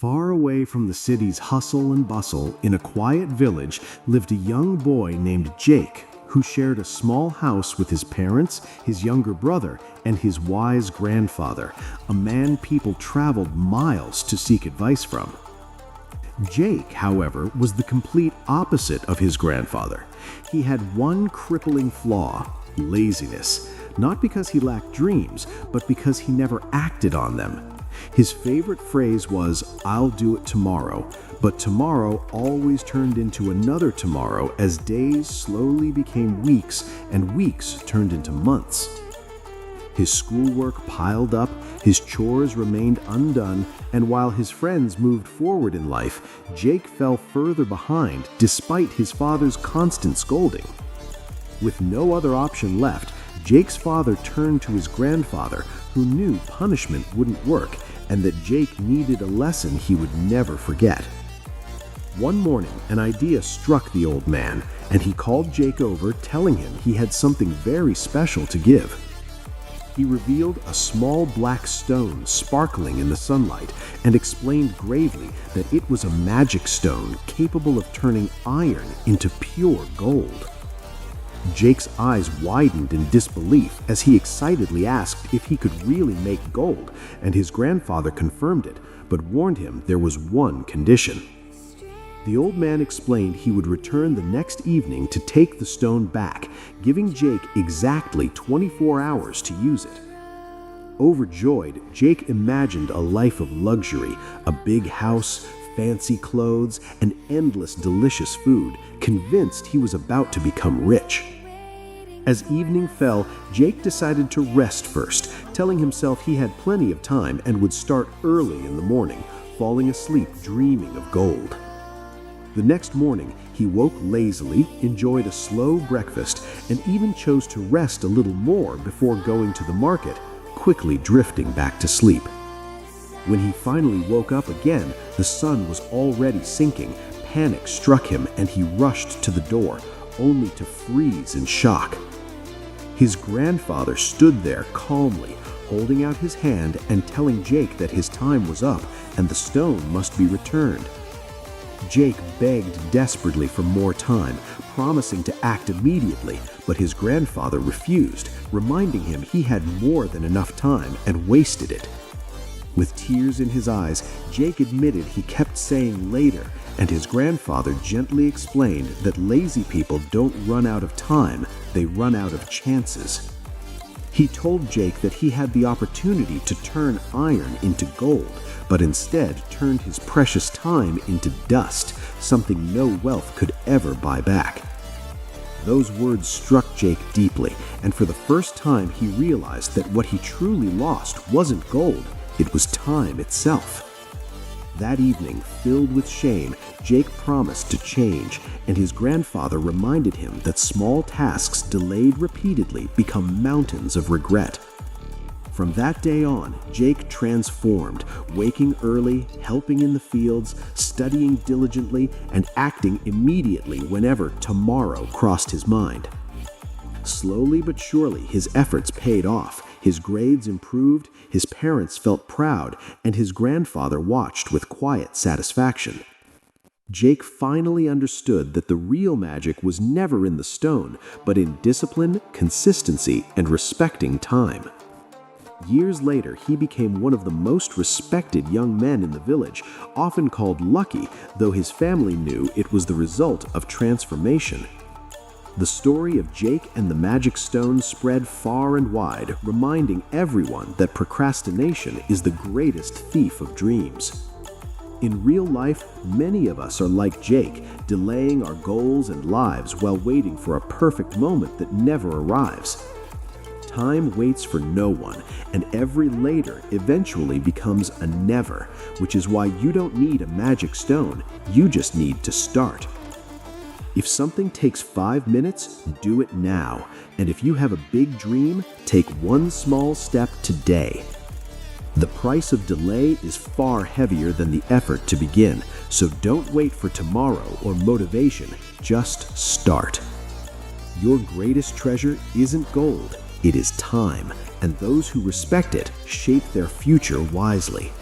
Far away from the city's hustle and bustle, in a quiet village, lived a young boy named Jake, who shared a small house with his parents, his younger brother, and his wise grandfather, a man people traveled miles to seek advice from. Jake, however, was the complete opposite of his grandfather. He had one crippling flaw: laziness. Not because he lacked dreams, but because he never acted on them. His favorite phrase was, "I'll do it tomorrow," but tomorrow always turned into another tomorrow as days slowly became weeks and weeks turned into months. His schoolwork piled up, his chores remained undone, and while his friends moved forward in life, Jake fell further behind despite his father's constant scolding. With no other option left, Jake's father turned to his grandfather, who knew punishment wouldn't work and that Jake needed a lesson he would never forget. One morning, an idea struck the old man, and he called Jake over, telling him he had something very special to give. He revealed a small black stone sparkling in the sunlight and explained gravely that it was a magic stone capable of turning iron into pure gold. Jake's eyes widened in disbelief as he excitedly asked if he could really make gold, and his grandfather confirmed it, but warned him there was one condition. The old man explained he would return the next evening to take the stone back, giving Jake exactly 24 hours to use it. Overjoyed, Jake imagined a life of luxury, a big house, fancy clothes, and endless delicious food, convinced he was about to become rich. As evening fell, Jake decided to rest first, telling himself he had plenty of time and would start early in the morning, falling asleep dreaming of gold. The next morning, he woke lazily, enjoyed a slow breakfast, and even chose to rest a little more before going to the market, quickly drifting back to sleep. When he finally woke up again, the sun was already sinking. Panic struck him and he rushed to the door, only to freeze in shock. His grandfather stood there calmly, holding out his hand and telling Jake that his time was up and the stone must be returned. Jake begged desperately for more time, promising to act immediately, but his grandfather refused, reminding him he had more than enough time and wasted it. With tears in his eyes, Jake admitted he kept saying later, and his grandfather gently explained that lazy people don't run out of time, they run out of chances. He told Jake that he had the opportunity to turn iron into gold, but instead turned his precious time into dust, something no wealth could ever buy back. Those words struck Jake deeply, and for the first time he realized that what he truly lost wasn't gold, it was time itself. That evening, filled with shame, Jake promised to change, and his grandfather reminded him that small tasks delayed repeatedly become mountains of regret. From that day on, Jake transformed, waking early, helping in the fields, studying diligently, and acting immediately whenever tomorrow crossed his mind. Slowly but surely, his efforts paid off. His grades improved, his parents felt proud, and his grandfather watched with quiet satisfaction. Jake finally understood that the real magic was never in the stone, but in discipline, consistency, and respecting time. Years later, he became one of the most respected young men in the village, often called lucky, though his family knew it was the result of transformation. The story of Jake and the magic stone spread far and wide, reminding everyone that procrastination is the greatest thief of dreams. In real life, many of us are like Jake, delaying our goals and lives while waiting for a perfect moment that never arrives. Time waits for no one, and every later eventually becomes a never, which is why you don't need a magic stone, you just need to start. If something takes 5 minutes, do it now. And if you have a big dream, take one small step today. The price of delay is far heavier than the effort to begin, so don't wait for tomorrow or motivation, just start. Your greatest treasure isn't gold, it is time, and those who respect it shape their future wisely.